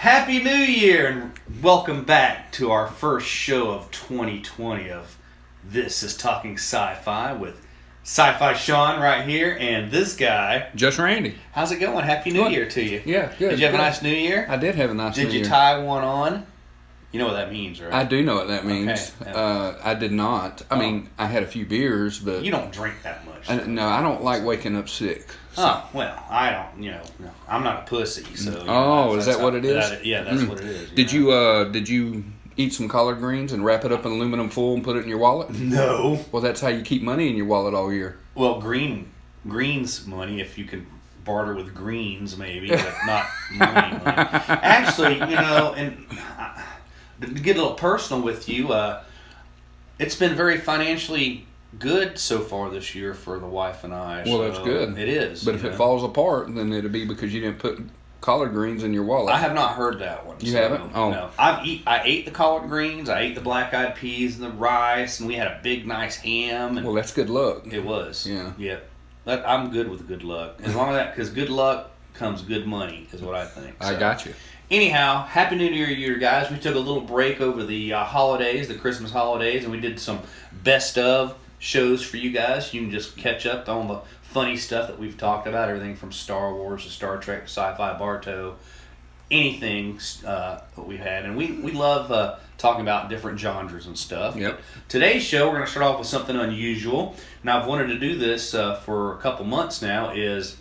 Happy New Year and welcome back to our first show of 2020 of This is Talking Sci-Fi with Sci-Fi Sean right here and this guy. Just Randy. How's it going? Happy New Year to you. Yeah, good. Did you have a nice New Year? I did have a nice New Year. Did you tie one on? You know what that means, right? I do know what that means. Okay. I did not. I mean, I had a few beers, but... You don't drink that much. No, I don't like waking up sick. So. Oh, well, I don't, no, I'm not a pussy, so... Is that what it is? Yeah, that's what it is. Did you eat some collard greens and wrap it up in aluminum foil and put it in your wallet? No. Well, that's how you keep money in your wallet all year. Well, greens money, if you can barter with greens, maybe, but not money. Actually, and to get a little personal with you, it's been very financially good so far this year for the wife and I. Well, that's good. It is. But if it falls apart, then it'll be because you didn't put collard greens in your wallet. I have not heard that one. You haven't? Oh. No. I ate the collard greens, I ate the black-eyed peas and the rice, and we had a big, nice ham. And well, that's good luck. It was. Yeah. Yeah. I'm good with good luck. As long as that, because good luck comes good money, is what I think. So. I got you. Anyhow, Happy New Year, guys. We took a little break over the holidays, the Christmas holidays, and we did some best of shows for you guys. You can just catch up on the funny stuff that we've talked about, everything from Star Wars to Star Trek, Sci-Fi, Bartow, anything that we've had. And we love talking about different genres and stuff. Yep. But today's show, we're going to start off with something unusual. Now, I've wanted to do this for a couple months now, is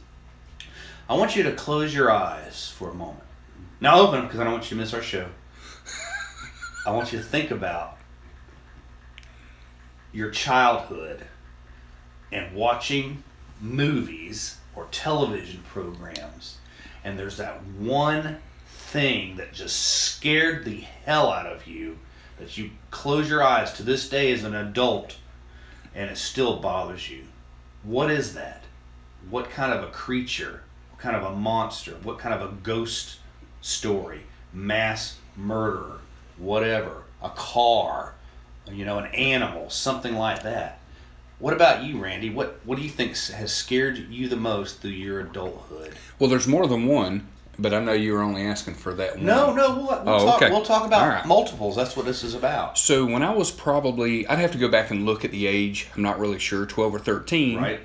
I want you to close your eyes for a moment. Now open them because I don't want you to miss our show. I want you to think about your childhood and watching movies or television programs, and there's that one thing that just scared the hell out of you that you close your eyes to this day as an adult and it still bothers you. What is that? What kind of a creature? What kind of a monster? What kind of a ghost story? Mass murderer? Whatever. A car? An animal? Something like that. What about you, Randy? What do you think has scared you the most through your adulthood? Well, there's more than one, but I know you were only asking for that one. No, we'll talk about multiples. That's what this is about. So when I was I'd have to go back and look at the age. I'm not really sure, 12 or 13. Right.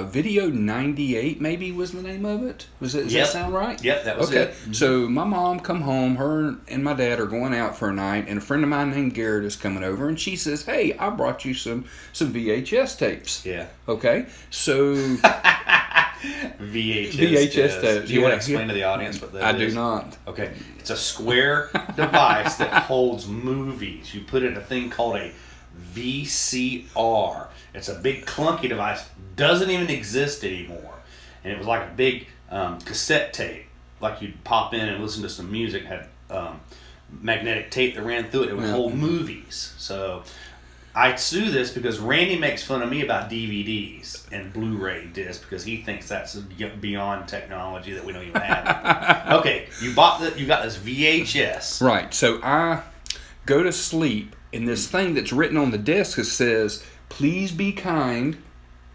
Video 98 maybe was the name of it. Does that sound right? Yep, that was it. Mm-hmm. So my mom come home, her and my dad are going out for a night, and a friend of mine named Garrett is coming over, and she says, "Hey, I brought you some VHS tapes." Yeah. Okay, so... VHS tapes. Do you want to explain to the audience what that is? I do not. Okay. It's a square device that holds movies. You put in a thing called a VCR. It's a big clunky device. Doesn't even exist anymore. And it was like a big cassette tape. Like you'd pop in and listen to some music. Had magnetic tape that ran through it. It would hold movies. So... I sue this because Randy makes fun of me about DVDs and Blu-ray discs because he thinks that's beyond technology that we don't even have. Okay, you got this VHS. Right, so I go to sleep and this thing that's written on the disc says, "Please be kind,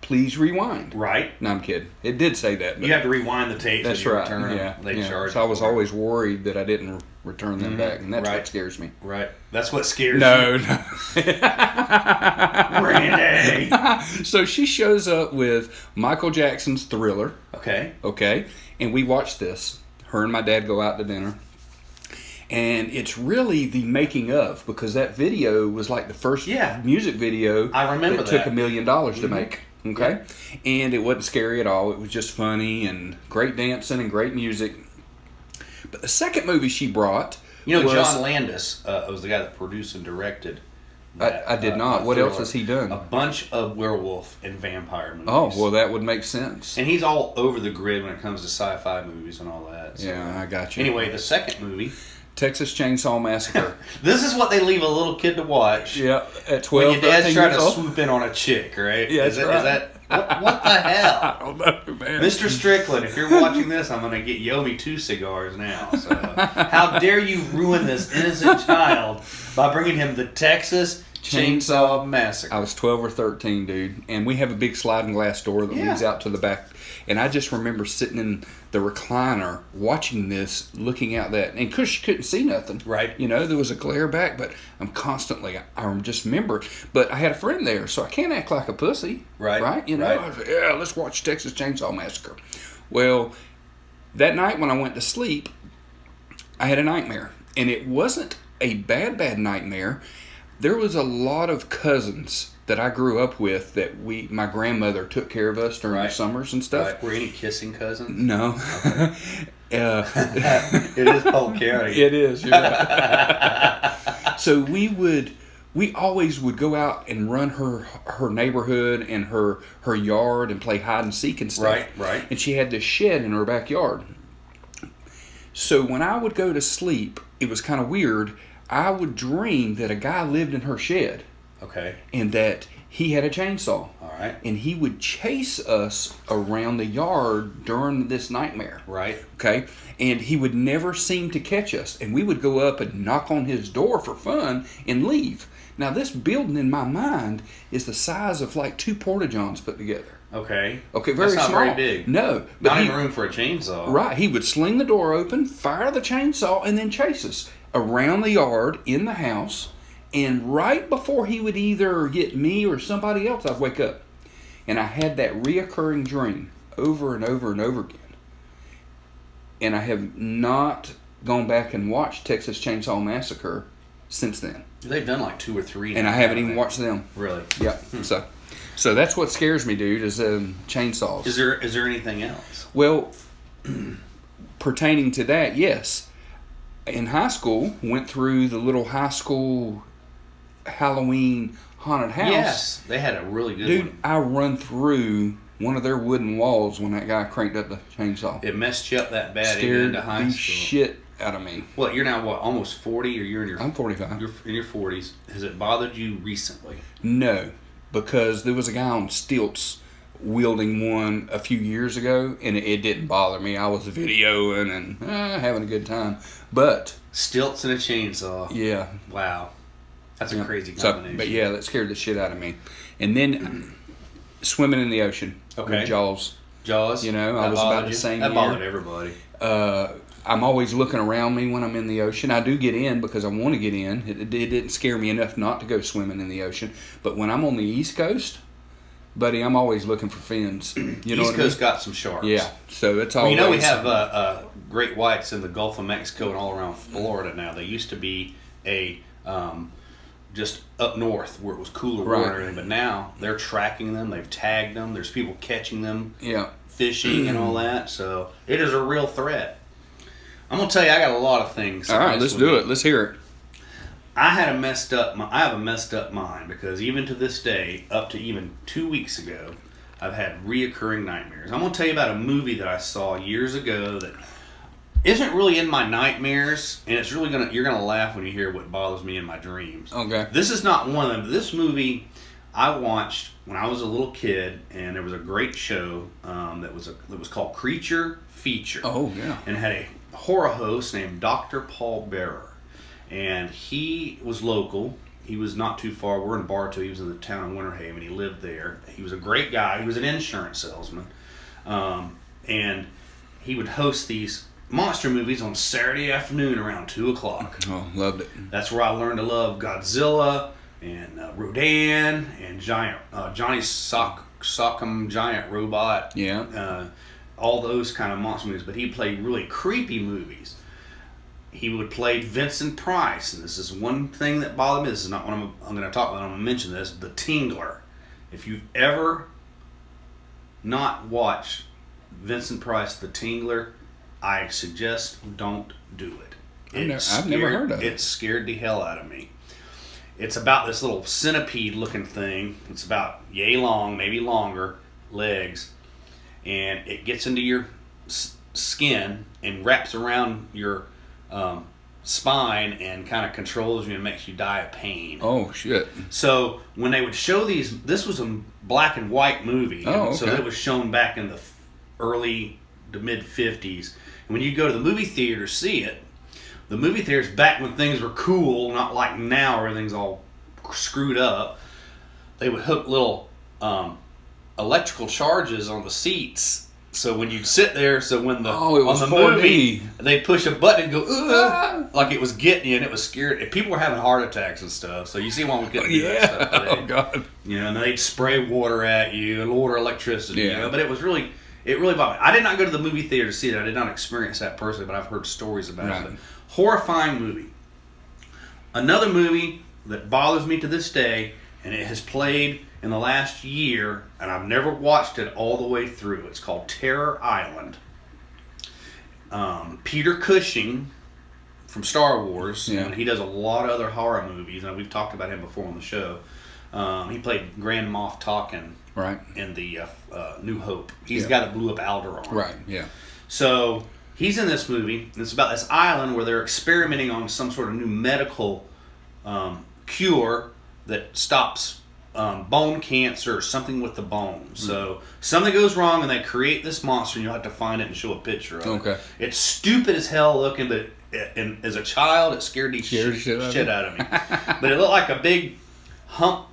please rewind." Right. No, I'm kidding. It did say that. You have to rewind the tapes. That's right. Return them. They charge. So I was always worried that I didn't return them back, and that's what scares me. Right. That's what scares you. No. Randy. So she shows up with Michael Jackson's Thriller. Okay. And we watch this. Her and my dad go out to dinner. And it's really the making of, because that video was like the first music video I remember that took $1 million to make. Okay? Yeah. And it wasn't scary at all. It was just funny and great dancing and great music. But the second movie she brought was... John Landis was the guy that produced and directed that. I did not. What else has he done? A bunch of werewolf and vampire movies. Oh, well, that would make sense. And he's all over the grid when it comes to sci-fi movies and all that. So. Yeah, I got you. Anyway, the second movie... Texas Chainsaw Massacre. This is what they leave a little kid to watch. Yeah, at 12, when your dad's trying to swoop in on a chick, right? Yeah, that's right. Is that what the hell? I don't know, man. Mr. Strickland, if you're watching this, I'm going to get Yomi 2 cigars now. So, how dare you ruin this innocent child by bringing him the Texas Chainsaw Massacre? I was 12 or 13, dude, and we have a big sliding glass door that leads out to the back. And I just remember sitting in the recliner watching this, looking out that, and because she couldn't see nothing. Right. You know, there was a glare back, but I just remember. But I had a friend there, so I can't act like a pussy. Right. Right? You know, Right. I was like, yeah, let's watch Texas Chainsaw Massacre. Well, that night when I went to sleep, I had a nightmare. And it wasn't a bad nightmare. There was a lot of cousins that I grew up with that my grandmother took care of us during the summers and stuff. Right. Were any kissing cousins? No. It is Polk County. It is. You're right. So we always would go out and run her neighborhood and her yard and play hide and seek and stuff. Right. And she had this shed in her backyard. So when I would go to sleep, it was kind of weird. I would dream that a guy lived in her shed. Okay. And that he had a chainsaw. All right. And he would chase us around the yard during this nightmare. Right. Okay. And he would never seem to catch us. And we would go up and knock on his door for fun and leave. Now, this building in my mind is the size of like 2 porta-johns put together. Okay. Okay, very That's not small. very big. No. Not even room for a chainsaw. Right. He would sling the door open, fire the chainsaw, and then chase us around the yard, in the house. And right before he would either get me or somebody else, I'd wake up. And I had that reoccurring dream over and over and over again. And I have not gone back and watched Texas Chainsaw Massacre since then. They've done like 2 or 3. And I haven't even watched them. Really? Yep. So that's what scares me, dude, is chainsaws. Is there anything else? Well, pertaining to that, yes. In high school, went through the little high school Halloween haunted house. Yes, they had a really good Dude, one. I run through one of their wooden walls when that guy cranked up the chainsaw. It messed you up that bad even Scared into high the school. shit out of me. What, you're now almost 40, or you're in your... I'm 45. You're in your 40s. Has it bothered you recently? No, because there was a guy on stilts wielding one a few years ago, and it didn't bother me. I was videoing and having a good time. But... Stilts and a chainsaw. Yeah. Wow. That's a crazy combination. But yeah, that scared the shit out of me. And then swimming in the ocean with Jaws. Jaws? You know, I was about the same year. That bothered everybody. I'm always looking around me when I'm in the ocean. I do get in because I want to get in. It didn't scare me enough not to go swimming in the ocean. But when I'm on the East Coast, buddy, I'm always looking for fins. You know, East Coast got some sharks. Yeah, so it's always... Well, you know, we have great whites in the Gulf of Mexico and all around Florida now. They used to be just up north where it was cooler water and everything, but now they're tracking them. They've tagged them. There's people catching them, fishing and all that. So it is a real threat. I'm gonna tell you, I got a lot of things. All right, let's do it. Let's hear it. I have a messed up mind because even to this day, up to even 2 weeks ago, I've had reoccurring nightmares. I'm gonna tell you about a movie that I saw years ago that isn't really in my nightmares, and it's really you're gonna laugh when you hear what bothers me in my dreams. Okay. This is not one of them. This movie I watched when I was a little kid, and there was a great show that was called Creature Feature. Oh yeah. And it had a horror host named Dr. Paul Bearer, and he was local. He was not too far. We're in Bartow. He was in the town of Winter Haven. He lived there. He was a great guy. He was an insurance salesman, and he would host these monster movies on Saturday afternoon around 2:00. Oh, loved it. That's where I learned to love Godzilla and Rodan and Johnny Sock'em Giant Robot. Yeah. All those kind of monster movies. But he played really creepy movies. He would play Vincent Price, and this is one thing that bothered me. This is not what I'm going to talk about. I'm going to mention this. The Tingler. If you've ever not watched Vincent Price, The Tingler, I suggest don't do it. I've never heard of it. It scared the hell out of me. It's about this little centipede-looking thing. It's about yay long, maybe longer, legs, and it gets into your skin and wraps around your spine and kind of controls you and makes you die of pain. Oh, shit. So when they would show these, this was a black and white movie. Oh, okay. So it was shown back in the early to mid 50s. And when you go to the movie theater to see it, the movie theaters back when things were cool, not like now where everything's all screwed up, they would hook little electrical charges on the seats So when you sit there, when the it was on the 4D. movie they push a button and go like it was getting you, and it was scary. People were having heart attacks and stuff. So you see why we couldn't do that stuff today. Oh God. And they'd spray water at you and water electricity. Yeah. But it really bothered me. I did not go to the movie theater to see it. I did not experience that personally, but I've heard stories about it. But horrifying movie. Another movie that bothers me to this day, and it has played in the last year, and I've never watched it all the way through. It's called Terror Island. Peter Cushing from Star Wars, and he does a lot of other horror movies, and we've talked about him before on the show. He played Grand Moff Tarkin in the New Hope. He's the guy that blew up Alderaan. Right, yeah. So he's in this movie, and it's about this island where they're experimenting on some sort of new medical cure that stops bone cancer or something with the bones. So something goes wrong and they create this monster, and you'll have to find it and show a picture of it. Okay. It's stupid as hell looking, but and as a child it scared the shit out of me. But it looked like a big hump.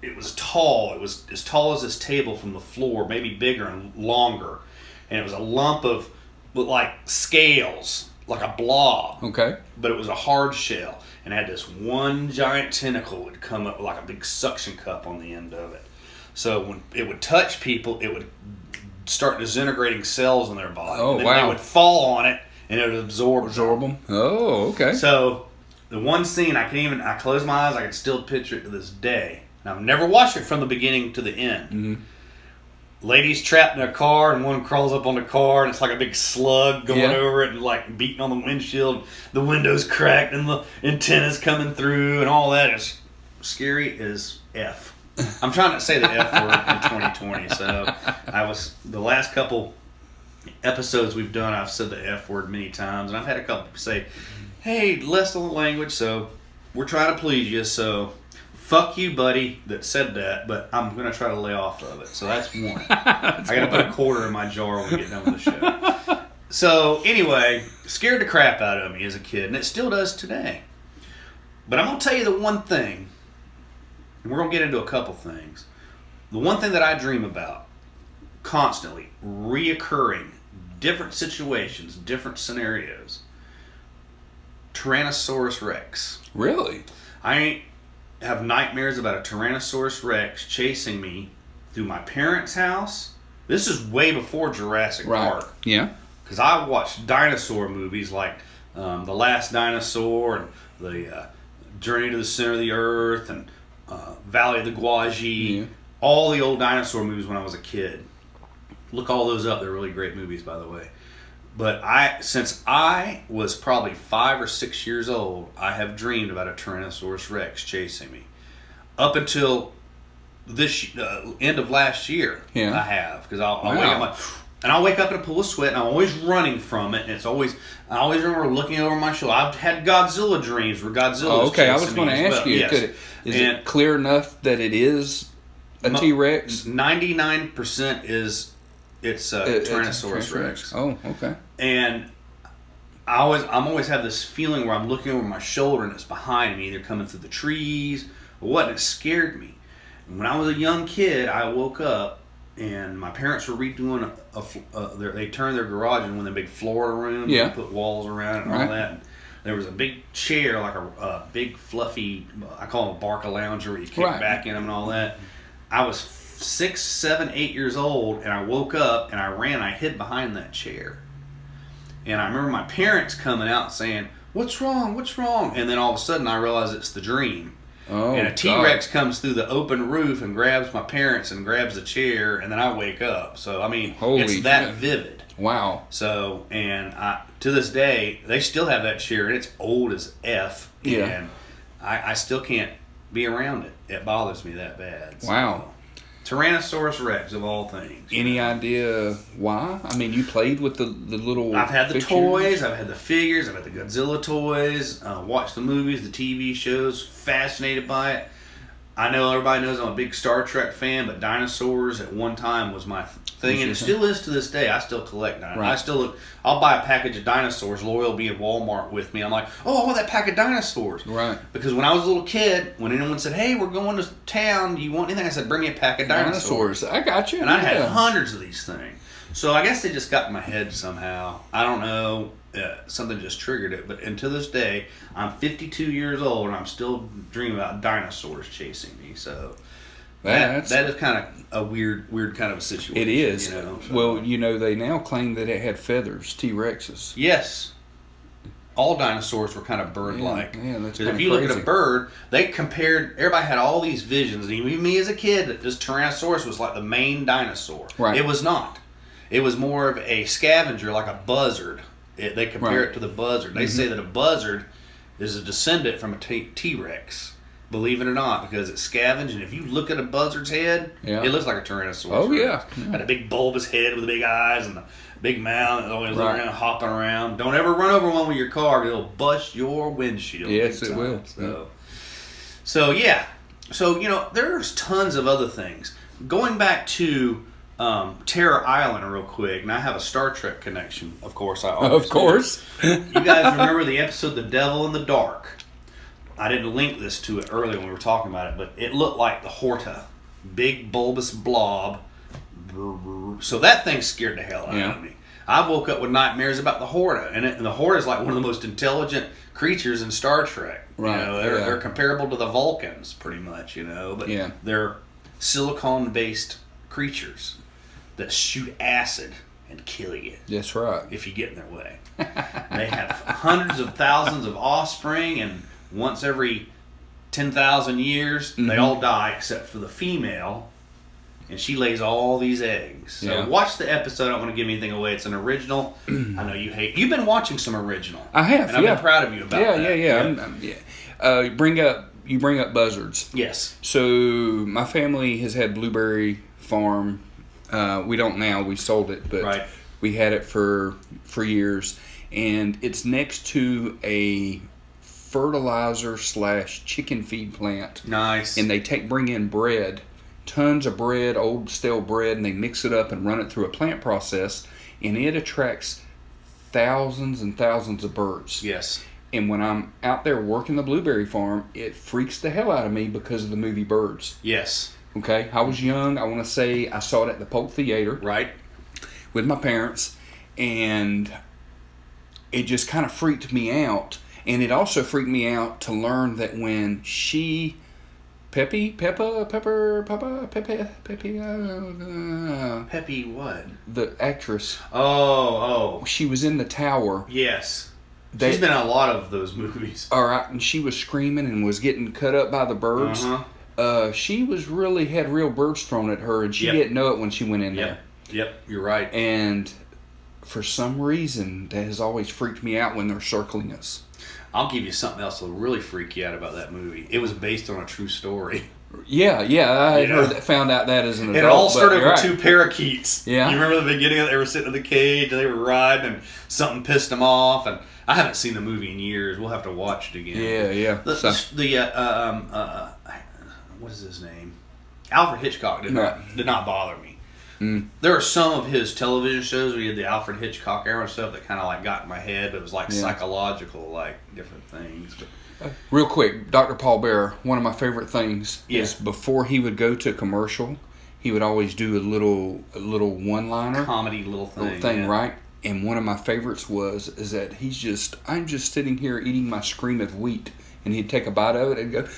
It was tall. It was as tall as this table from the floor, maybe bigger and longer. And it was a lump of like scales, like a blob. Okay. But it was a hard shell. And had this one giant tentacle would come up with like a big suction cup on the end of it. So when it would touch people, it would start disintegrating cells in their body. Oh, and then wow. they would fall on it, and it would absorb them. Oh, okay. So the one scene, I close my eyes, I can still picture it to this day. Now, I've never watched it from the beginning to the end. Mm-hmm. Lady's trapped in a car, and one crawls up on the car, and it's like a big slug going over it and like beating on the windshield. The window's cracked, and the antenna's coming through, and all that is scary as F. I'm trying to say the F word in 2020, so the last couple episodes we've done, I've said the F word many times, and I've had a couple people say, hey, less of the language, so we're trying to please you, so fuck you, buddy, that said that, but I'm going to try to lay off of it. So that's one. I got to put a quarter in my jar when we get done with the show. So anyway, scared the crap out of me as a kid, and it still does today. But I'm going to tell you the one thing, and we're going to get into a couple things. The one thing that I dream about constantly, reoccurring, different situations, different scenarios, Tyrannosaurus Rex. Really? I have nightmares about a Tyrannosaurus Rex chasing me through my parents' house. This is way before Jurassic Park. Yeah. Because I watched dinosaur movies like The Last Dinosaur and the Journey to the Center of the Earth and Valley of the Guaji. Yeah. All the old dinosaur movies when I was a kid. Look all those up. They're really great movies, by the way. But since I was probably 5 or 6 years old, I have dreamed about a Tyrannosaurus Rex chasing me. Up until this end of last year, I have. Because I'll wake up in a pool of sweat, and I'm always running from it. And I always remember looking over my shoulder. I've had Godzilla dreams where Godzilla. Okay, I was going to ask you. Yes. Is it clear enough that it is a T-Rex? 99% is. It's Tyrannosaurus Rex. Oh, okay. And I'm always have this feeling where I'm looking over my shoulder and it's behind me, either coming through the trees or what, and it scared me. And when I was a young kid, I woke up and my parents were redoing they turned their garage into one of the big Florida rooms and put walls around it and all that. And there was a big chair, like a big fluffy, I call them a Barca lounger, where you kick back in them and all that. I was 6, 7, 8 years old, and I woke up and I ran. I hid behind that chair, and I remember my parents coming out saying, "What's wrong? What's wrong?" And then all of a sudden, I realize it's the dream. Oh, and a T-Rex comes through the open roof and grabs my parents and grabs the chair, and then I wake up. So I mean, it's that vivid. Wow. So, and to this day, they still have that chair, and it's old as F. Yeah. And I still can't be around it. It bothers me that bad. So. Wow. Tyrannosaurus Rex of all things. Any idea why? I mean, you played with the little. I've had the toys. I've had the figures. I've had the Godzilla toys. Watched the movies, the TV shows. Fascinated by it. I know everybody knows I'm a big Star Trek fan, but dinosaurs at one time was my thing, and it still is to this day. I still collect dinosaurs. Right. I'll buy a package of dinosaurs. Lori will be at Walmart with me. I'm like, oh, I want that pack of dinosaurs. Right. Because when I was a little kid, when anyone said, hey, we're going to town, do you want anything? I said, bring me a pack of dinosaurs. I got you. And I had hundreds of these things. So I guess they just got in my head somehow. I don't know. Something just triggered it. And to this day, I'm 52 years old and I'm still dreaming about dinosaurs chasing me. So that is kind of a weird kind of a situation. It is. So. Well, they now claim that it had feathers, T-Rexes. Yes. All dinosaurs were kind of bird-like. Yeah, that's because if you look at a bird, they compared. Everybody had all these visions, and even me as a kid, that this Tyrannosaurus was like the main dinosaur. Right. It was not. It was more of a scavenger, like a buzzard. They compare it to the buzzard. They say that a buzzard is a descendant from a T-Rex. Believe it or not, because it's scavenged, and if you look at a buzzard's head, it looks like a Tyrannosaurus. Oh yeah. Had a big bulbous head with the big eyes and the big mouth, always around, hopping around. Don't ever run over one with your car; it'll bust your windshield. Yes, it will. So yeah. So there's tons of other things. Going back to Terror Island, real quick, and I have a Star Trek connection. Of course, Of course. You guys remember the episode "The Devil in the Dark"? I didn't link this to it earlier when we were talking about it, but it looked like the Horta, big bulbous blob. So that thing scared the hell out of me. I woke up with nightmares about the Horta, and the Horta is like one of the most intelligent creatures in Star Trek. Right. They're comparable to the Vulcans, pretty much. But they're silicone-based creatures that shoot acid and kill you. That's right. If you get in their way. They have hundreds of thousands of offspring, and once every 10,000 years, they all die except for the female. And she lays all these eggs. So watch the episode. I don't want to give anything away. It's an original. I know you hate. You've been watching some original. I have. And I've been proud of you about that. Yeah. You bring up buzzards. Yes. So my family has had blueberry farm. We don't now. We sold it, but we had it for years, and it's next to a fertilizer / chicken feed plant. Nice. And they bring in bread. Tons of bread, old stale bread, and they mix it up and run it through a plant process, and it attracts thousands and thousands of birds. Yes. And when I'm out there working the blueberry farm, it freaks the hell out of me because of the movie Birds. Yes. Okay, I was young. I want to say I saw it at the Polk Theater. Right. With my parents, and it just kind of freaked me out. And it also freaked me out to learn that when Peppy what? The actress. Oh. She was in the tower. Yes. She's been in a lot of those movies. All right, and she was screaming and was getting cut up by the birds. She was had real birds thrown at her, and she didn't know it when she went in there. Yep, you're right. And for some reason, that has always freaked me out when they're circling us. I'll give you something else that'll really freak you out about that movie. It was based on a true story. Yeah, I had found out that as an adult. It all started with two parakeets. Yeah. You remember the beginning? They were sitting in the cage, and they were riding, and something pissed them off. And I haven't seen the movie in years. We'll have to watch it again. Yeah. What is his name? Alfred Hitchcock did not bother me. There are some of his television shows where he had the Alfred Hitchcock era and stuff that kind of like got in my head, but it was like psychological, like different things. But real quick, Dr. Paul Bearer, one of my favorite things is before he would go to commercial, he would always do a little one-liner, comedy little thing, right? And one of my favorites is that I'm just sitting here eating my scream of wheat, and he'd take a bite of it and go.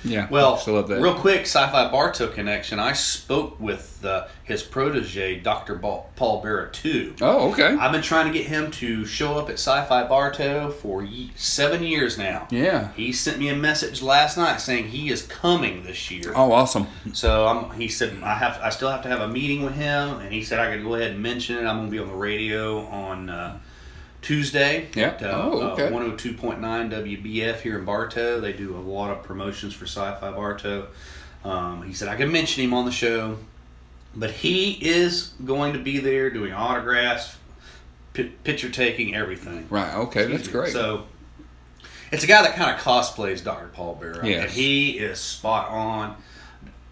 Yeah, well, I still love that. Real quick, Sci-Fi Bartow connection. I spoke with his protege, Dr. Paul Bearer, too. Oh, okay. I've been trying to get him to show up at Sci-Fi Bartow for 7 years now. Yeah. He sent me a message last night saying he is coming this year. Oh, awesome. So he said I still have to have a meeting with him, and he said I could go ahead and mention it. I'm going to be on the radio on Tuesday at 102.9 WBF here in Bartow. They do a lot of promotions for Sci-Fi Bartow. He said I could mention him on the show, but he is going to be there doing autographs, picture taking, everything. Right, okay, that's great. So it's a guy that kind of cosplays Dr. Paul Bearer. Yes. And he is spot on.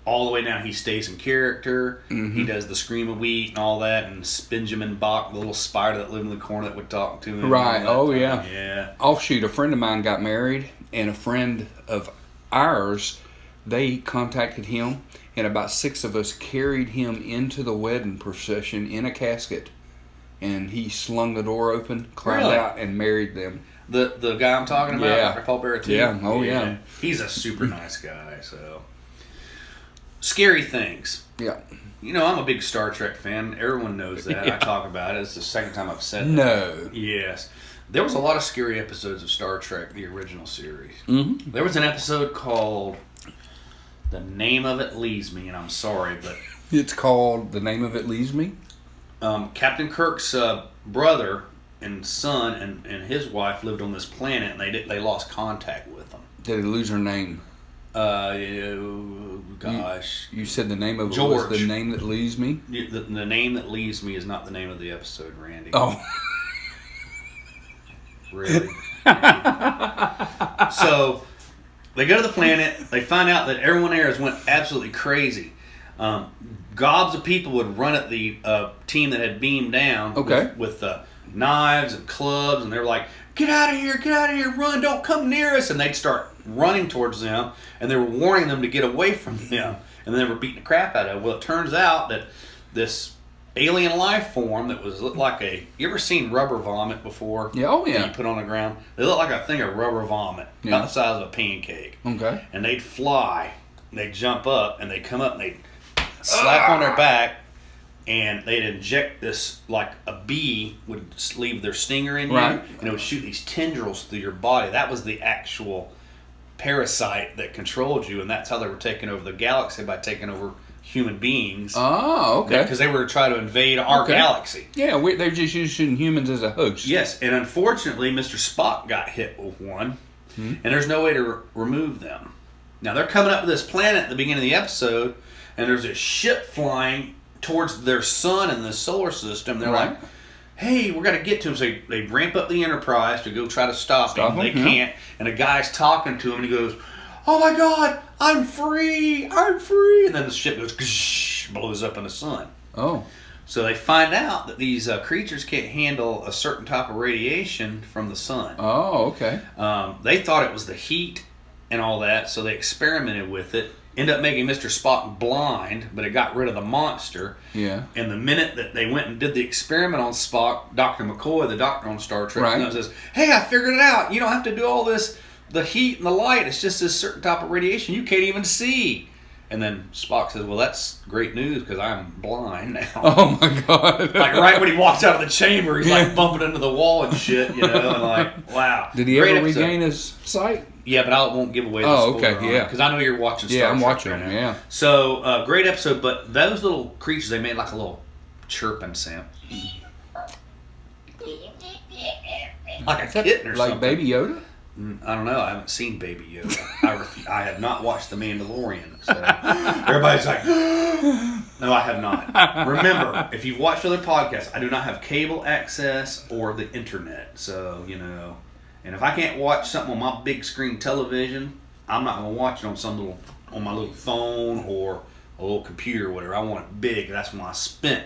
All the way down, he stays in character. Mm-hmm. He does the scream of wheat and all that, and Benjamin Bach, the little spider that lived in the corner that would talk to him. Right. Oh, yeah. Offshoot, a friend of mine got married, and a friend of ours they contacted him, and about 6 of us carried him into the wedding procession in a casket, and he slung the door open, climbed out, and married them. The guy I'm talking about, Yeah. Paul Barrett. Yeah. Oh yeah. He's a super nice guy. So scary things. Yeah. You know, I'm a big Star Trek fan. Everyone knows that. Yeah. I talk about it. It's the second time I've said that. No. Yes. There was a lot of scary episodes of Star Trek, the original series. Mm-hmm. There was an episode called The Name of It Leaves Me, and I'm sorry, but It's called The Name of It Leaves Me. Captain Kirk's brother and son and his wife lived on this planet, and they lost contact with them. Did they lose her name? Gosh. You said the name of George. It was The Name That Leaves Me? The Name That Leaves Me is not the name of the episode, Randy. Oh. Really? So they go to the planet. They find out that everyone there has went absolutely crazy. Gobs of people would run at the team that had beamed down. Okay. With knives and clubs, and they're like, "Get out of here! Get out of here! Run! Don't come near us!" And they'd start running towards them, and they were warning them to get away from them. And then they were beating the crap out of them. Well, it turns out that this alien life form that looked like you ever seen rubber vomit before? Yeah, oh yeah. That you put on the ground? They look like a thing of rubber vomit, about the size of a pancake. Okay. And they'd fly, they'd jump up, and they'd come up and they'd slap on their back, and they'd inject this, like a bee would leave their stinger in you, and it would shoot these tendrils through your body. That was the actual parasite that controlled you, and that's how they were taking over the galaxy, by taking over human beings. Oh, okay. Because they were trying to invade our galaxy. Yeah, they're just using humans as a host. Yes, and unfortunately, Mr. Spock got hit with one, and there's no way to remove them. Now, they're coming up to this planet at the beginning of the episode, and there's a ship flying towards their sun in the solar system. They're like, hey, we're going to get to him. So they ramp up the Enterprise to go try to stop him. They can't, and a guy's talking to him, and he goes, "Oh my God, I'm free, I'm free." And then the ship goes, blows up in the sun. Oh. So they find out that these creatures can't handle a certain type of radiation from the sun. Oh, okay. They thought it was the heat and all that, so they experimented with it. Ended up making Mr. Spock blind, but it got rid of the monster. Yeah. And the minute that they went and did the experiment on Spock, Dr. McCoy, the doctor on Star Trek, says, "Hey, I figured it out. You don't have to do all this, the heat and the light. It's just this certain type of radiation you can't even see." And then Spock says, "Well, that's great news because I'm blind now." Oh my God. Like right when he walks out of the chamber, he's like bumping into the wall and shit, and like, wow. Did he ever regain his sight? Yeah, but I won't give away the spoiler on it, because I know you're watching Star Trek. I'm watching right now. Yeah. So, great episode, but those little creatures, they made like a little chirping sound. Like a kitten or something. Like Baby Yoda? I don't know. I haven't seen Baby Yoda. I have not watched The Mandalorian. So everybody's like, no, I have not. Remember, if you've watched other podcasts, I do not have cable access or the internet. So, and if I can't watch something on my big screen television, I'm not going to watch it on my little phone or a little computer or whatever. I want it big. That's when I spent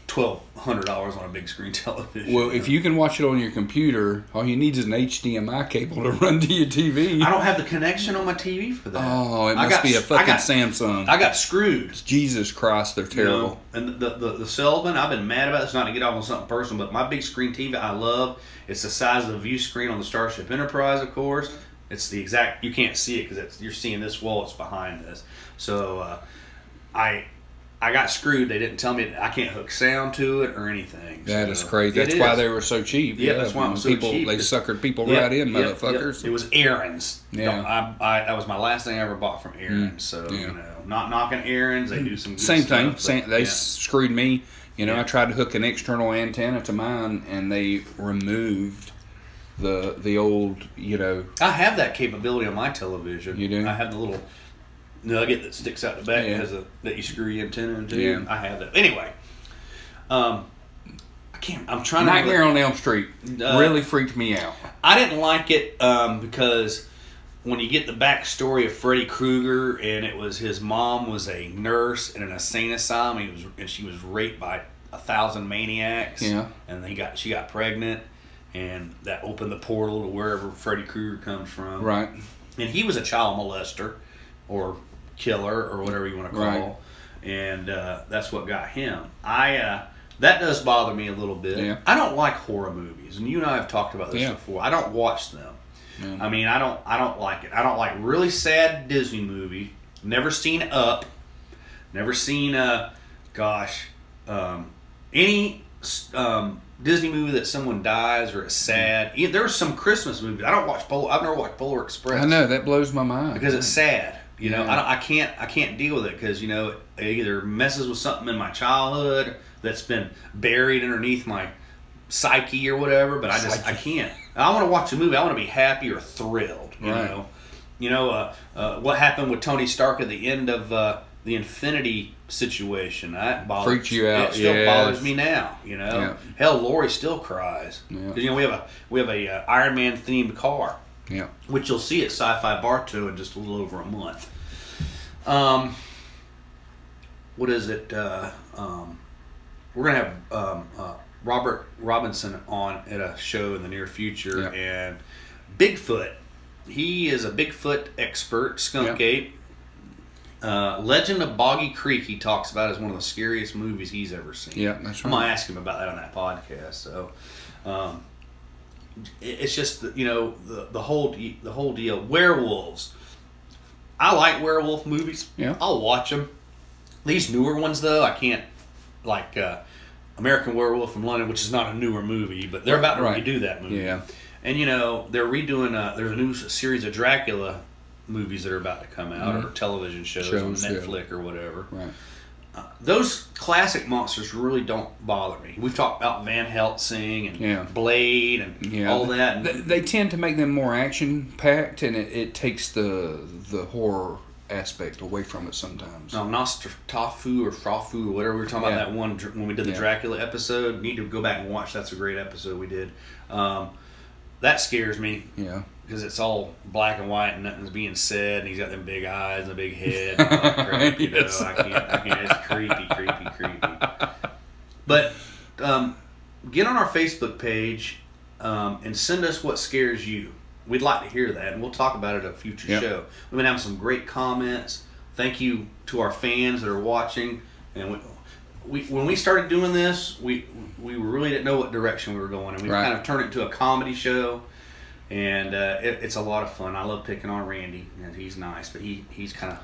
$1,200 on a big screen television. Well, if you can watch it on your computer, all you need is an HDMI cable to run to your TV. I don't have the connection on my TV for that. Oh, it must be a fucking Samsung. I got screwed. Jesus Christ, they're terrible. And the salesman, I've been mad about this, not to get off on something personal, but my big screen TV I love. It's the size of the view screen on the Starship Enterprise, of course. It's the exact, you can't see it because you're seeing this wall, it's behind this. So I got screwed. They didn't tell me I can't hook sound to it or anything. That is crazy. That's why they were so cheap. Yeah, that's why it was so cheap. They suckered people right in, motherfuckers. It was Aaron's. Yeah. That was my last thing I ever bought from Aaron's. So, not knocking Aaron's. They do some good Same stuff, thing. They screwed me. I tried to hook an external antenna to mine, and they removed the old, I have that capability on my television. You do? I have the little nugget that sticks out the back that you screw your antenna into. Yeah. I have that. Anyway, I'm trying to... Nightmare on Elm Street really freaked me out. I didn't like it because when you get the backstory of Freddy Krueger, and it was his mom was a nurse in an insane asylum, and she was raped by 1,000 maniacs. Yeah. And she got pregnant, and that opened the portal to wherever Freddy Krueger comes from. Right. And he was a child molester. or killer or whatever you want to call. Right. And that's what got him. That does bother me a little bit. Yeah. I don't like horror movies, and you and I have talked about this before. I don't watch them. Yeah. I mean, I don't like it. I don't like really sad Disney movies. Never seen Up. Never seen any Disney movie that someone dies or is sad. There's some Christmas movies. I've never watched Polar Express. I know, that blows my mind. Because it's sad. You know, Yeah. I can't deal with it because, you know, it either messes with something in my childhood that's been buried underneath my psyche or whatever, but I can't. I want to watch a movie. I want to be happy or thrilled, you Right. know. You know, what happened with Tony Stark at the end of the Infinity situation. That bothers, freaks you out. It still Yes. bothers me now, you know. Yeah. Hell, Lori still cries. Yeah. 'Cause, you know, we have a Iron Man themed car, Yeah. which you'll see at Sci-Fi Bartow in just a little over a month. What is it? We're gonna have Robert Robinson on at a show in the near future, and Bigfoot. He is a Bigfoot expert, skunk ape. Legend of Boggy Creek, he talks about as one of the scariest movies he's ever seen. Yeah, that's right. I'm gonna ask him about that on that podcast. So, it's just, you know, the whole deal. Werewolves. I like werewolf movies. Yeah. I'll watch them. These newer ones, though, I can't. Like American Werewolf from London, which is not a newer movie, but they're about to redo that movie. Yeah. And, you know, they're redoing, there's a new series of Dracula movies that are about to come out, or television shows on Netflix or whatever. Right. Those classic monsters really don't bother me. We've talked about Van Helsing and Blade and all that. And they tend to make them more action-packed, and it takes the horror aspect away from it sometimes. No, Nosferatu or Frafu or whatever we were talking about that one when we did the Dracula episode. Need to go back and watch. That's a great episode we did. That scares me. Yeah. Because it's all black and white and nothing's being said, and he's got them big eyes and a big head. And all that crap, you know, I can't. It's creepy. But get on our Facebook page and send us what scares you. We'd like to hear that, and we'll talk about it at a future show. We've been having some great comments. Thank you to our fans that are watching. And when we started doing this, we really didn't know what direction we were going, and we kind of turned it into a comedy show. And it's a lot of fun. I love picking on Randy, and he's nice, but he's kind of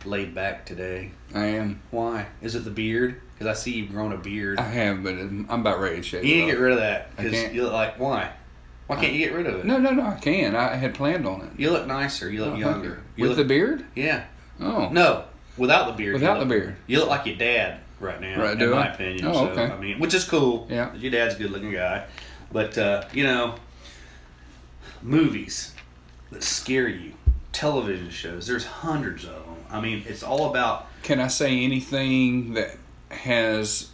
laid back today. I am. Why? Is it the beard? Because I see you've grown a beard. I have, but I'm about ready to shave it. You need to get rid of that. I Because can't. you look like, why? Why can't you get rid of it? No, I can. I had planned on it. You look nicer. You look younger. With the beard? Yeah. Oh. No, without the beard. Without the beard. You look like your dad right now, Right, in my opinion. Oh, so, okay. I mean, which is cool. Yeah. Your dad's a good-looking guy. But, you know, movies that scare you, television shows, there's hundreds of them. I mean, it's all about... Can I say anything that has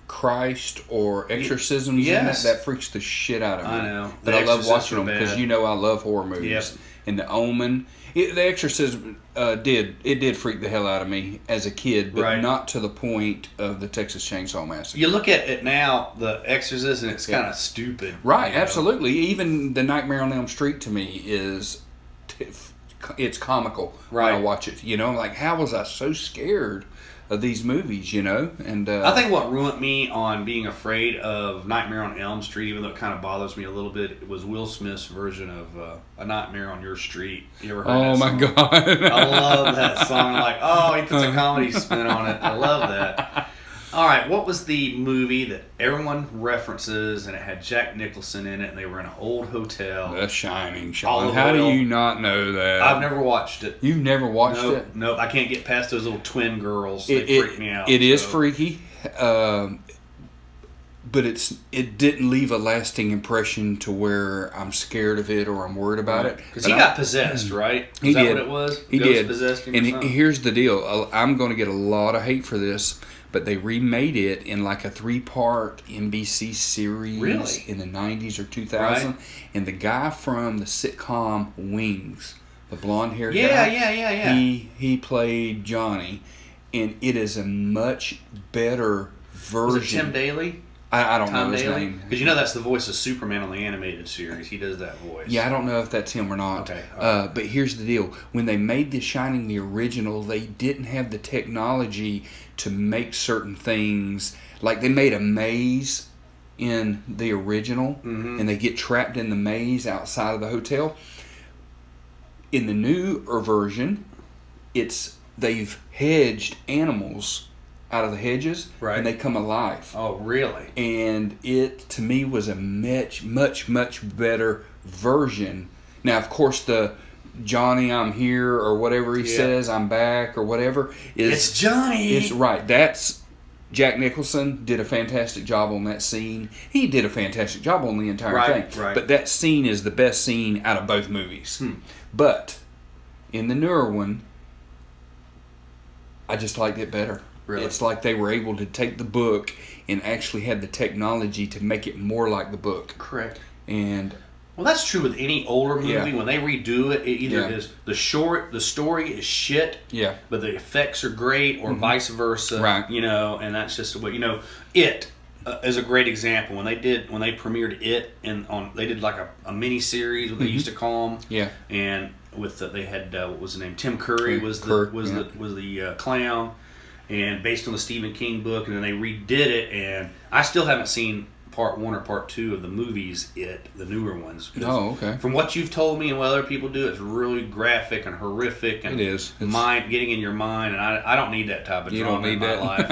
Christ or exorcisms in it? That freaks the shit out of me. I know. But I love watching them because you know I love horror movies. Yep. And The Omen. The Exorcism did freak the hell out of me as a kid, but not to the point of the Texas Chainsaw Massacre. You look at it now, The Exorcist, and it's kind of stupid. Right, you know? absolutely. Even the Nightmare on Elm Street to me is... it's comical when I watch it. You know, like, how was I so scared of these movies, you know? And I think what ruined me on being afraid of Nightmare on Elm Street, even though it kind of bothers me a little bit, it was Will Smith's version of A Nightmare on Your Street. You ever heard that song? God. I love that song. Like, oh, he puts a comedy spin on it. I love that. All right, what was the movie that everyone references, and it had Jack Nicholson in it, and they were in an old hotel? The Shining, Sean. How do you not know that? I've never watched it. You've never watched it? Nope, I can't get past those little twin girls. They freak me out. It is freaky, but it didn't leave a lasting impression to where I'm scared of it or I'm worried about it. Because he got possessed, right? He did. What it was? He did. Possessed him And here's the deal. I'm going to get a lot of hate for this, but they remade it in like a 3-part NBC series in the 90s or 2000. Right. And the guy from the sitcom Wings, the blonde-haired guy. Yeah. He played Johnny, and it is a much better version. Was it Tim Daly? I don't Tom know his Daly? name. Because you know that's the voice of Superman on the animated series. He does that voice. Yeah, I don't know if that's him or not. Okay. But here's the deal. When they made The Shining the original, they didn't have the technology to make certain things. Like they made a maze in the original, and they get trapped in the maze outside of the hotel. In the newer version, they've hedged animals out of the hedges, Right. and they come alive. Oh, really? And it, to me, was a much, much, much better version. Now, of course, the Johnny, I'm here, or whatever he says, I'm back, or whatever. It's Johnny! It's right. That's Jack Nicholson did a fantastic job on that scene. He did a fantastic job on the entire thing. Right. But that scene is the best scene out of both movies. But in the newer one, I just liked it better. Really? It's like they were able to take the book and actually had the technology to make it more like the book. Correct. And well, that's true with any older movie. Yeah. When they redo it, it either is the story is shit, but the effects are great, or vice versa. Right. You know, and that's just what It is a great example. When they premiered It, they did like a mini series, what they used to call them. Yeah. And with they had what was the name? Tim Curry was the clown. And based on the Stephen King book, and then they redid it, and I still haven't seen part 1 or part 2 of the movies, the newer ones. Oh, okay. From what you've told me and what other people do, it's really graphic and horrific, and it is. Getting in your mind, and I don't need that type of drama in my life.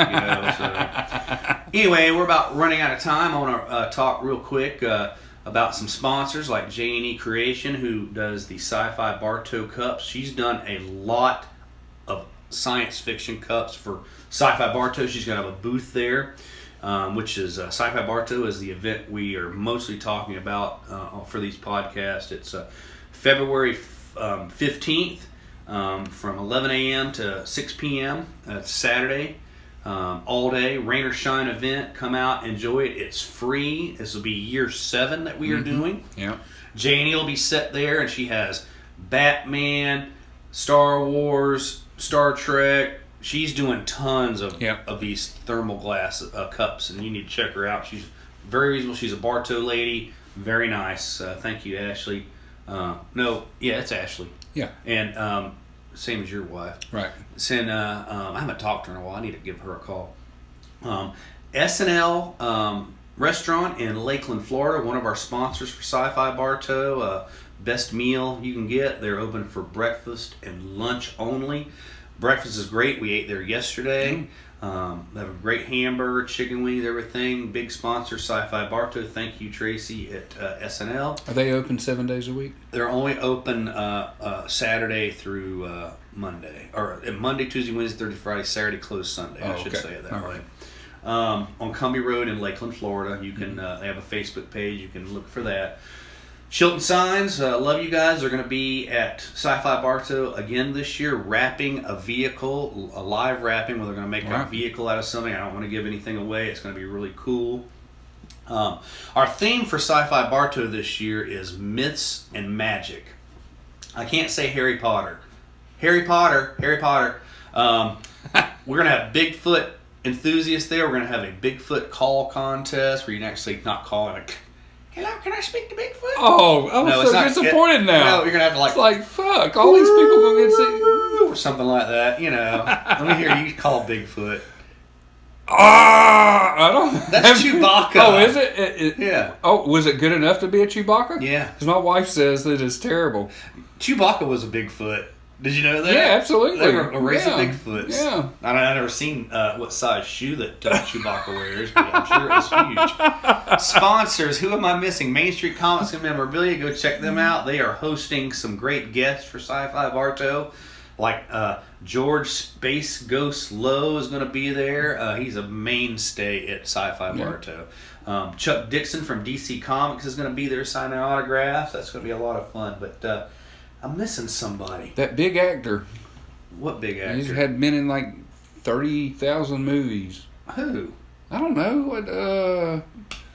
So. Anyway, we're about running out of time. I want to talk real quick about some sponsors like J&E Creation, who does the Sci-Fi Bartow cups. She's done a lot of science fiction cups for Sci-Fi Bartow. She's going to have a booth there, which is Sci-Fi Bartow is the event we are mostly talking about for these podcasts. It's February 15th from 11 a.m. to 6 p.m. It's Saturday. All day, rain or shine event. Come out, enjoy it. It's free. This will be year 7 that we are doing. Yeah. Janie will be set there, and she has Batman, Star Wars, Star Trek. She's doing tons of these thermal glass cups, and you need to check her out. She's very reasonable. She's a Bartow lady. Very nice. Thank you, Ashley. It's Ashley. Yeah. And same as your wife. Right. I haven't talked to her in a while. I need to give her a call. SNL Restaurant in Lakeland, Florida, one of our sponsors for Sci-Fi Bartow. Best meal you can get. They're open for breakfast and lunch only. Breakfast is great. We ate there yesterday. They have a great hamburger, chicken wings, everything. Big sponsor, Sci-Fi Bartow. Thank you, Tracy, at SNL. Are they open 7 days a week? They're only open Saturday through Monday. Or Monday, Tuesday, Wednesday, Thursday, Friday, Saturday, closed Sunday. I should say it that way. On Cumbie Road in Lakeland, Florida. You can they have a Facebook page. You can look for that. Chilton Signs, love you guys. They're going to be at Sci-Fi Bartow again this year, wrapping a vehicle, a live wrapping, where they're going to make a vehicle out of something. I don't want to give anything away. It's going to be really cool. Our theme for Sci-Fi Bartow this year is myths and magic. I can't say Harry Potter. Harry Potter. We're going to have Bigfoot enthusiasts there. We're going to have a Bigfoot call contest where you can actually not call it like, hello, can I speak to Bigfoot? Oh, I'm so disappointed now. No, you're going to have to like... It's like, fuck, all these people going to get sick. Or something like that, Let me hear you call Bigfoot. I don't... That's Chewbacca. Oh, is it? Yeah. Oh, was it good enough to be a Chewbacca? Yeah. Because my wife says that it's terrible. Chewbacca was a Bigfoot. Did you know that? Yeah, absolutely. They were a race of Bigfoots. Yeah. I've never seen what size shoe that Chewbacca wears, but I'm sure it's huge. Sponsors, who am I missing? Main Street Comics and Memorabilia. Go check them out. They are hosting some great guests for Sci-Fi Bartow. Like George Space Ghost Lowe is going to be there. He's a mainstay at Sci-Fi Bartow. Chuck Dixon from DC Comics is going to be there signing autographs. That's going to be a lot of fun. But I'm missing somebody. That big actor. What big actor? He's had been in like 30,000 movies. Who? I don't know. What?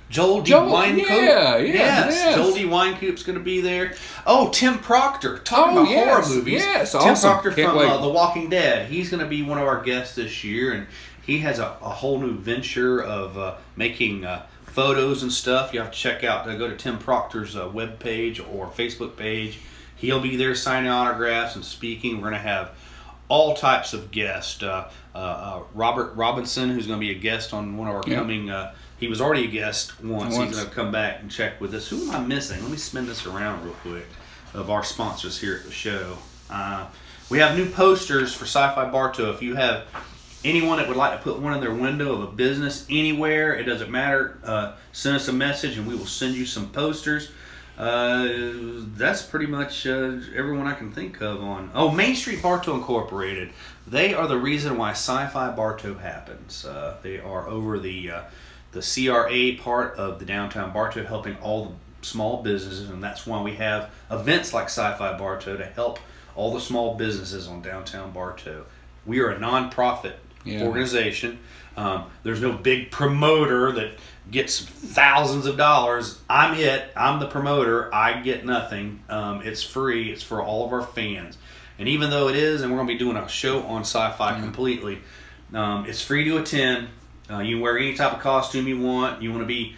Joel D. Winecoop? Yes. Joel D. Winecoop's going to be there. Oh, Tim Proctor. Talking about horror movies. Yes, Tim awesome. Proctor from The Walking Dead. He's going to be one of our guests this year, and He has a whole new venture of making photos and stuff. You have to check out, go to Tim Proctor's webpage or Facebook page. He'll be there signing autographs and speaking. We're going to have all types of guests. Robert Robinson, who's going to be a guest on one of our coming... he was already a guest once. He's going to come back and check with us. Who am I missing? Let me spin this around real quick of our sponsors here at the show. We have new posters for Sci-Fi Bartow. If you have anyone that would like to put one in their window of a business anywhere, it doesn't matter, send us a message and we will send you some posters. That's pretty much everyone I can think of on... Oh, Main Street Bartow Incorporated. They are the reason why Sci-Fi Bartow happens. They are over the CRA part of the downtown Bartow, helping all the small businesses, and that's why we have events like Sci-Fi Bartow to help all the small businesses on downtown Bartow. We are a non-profit organization. There's no big promoter that gets thousands of dollars. I'm the promoter. I get nothing. It's free. It's for all of our fans. And even though it is, and we're going to be doing a show on Sci-Fi completely, it's free to attend. You can wear any type of costume you want. You want to be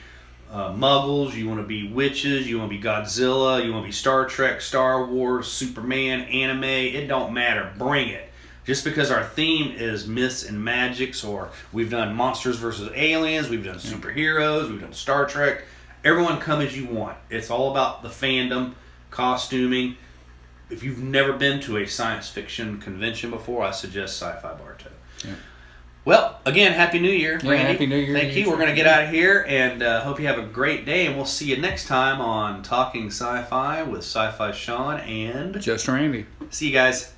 Muggles, you want to be witches, you want to be Godzilla, you want to be Star Trek, Star Wars, Superman, anime. It don't matter. Bring it. Just because our theme is myths and magics, or we've done monsters versus aliens, we've done superheroes, we've done Star Trek. Everyone come as you want. It's all about the fandom, costuming. If you've never been to a science fiction convention before, I suggest Sci-Fi Bartow. Yeah. Well, again, Happy New Year, Randy. Happy New Year. Thank you. We're going to get out of here, and hope you have a great day, and we'll see you next time on Talking Sci-Fi with Sci-Fi Sean and... Just Randy. See you guys.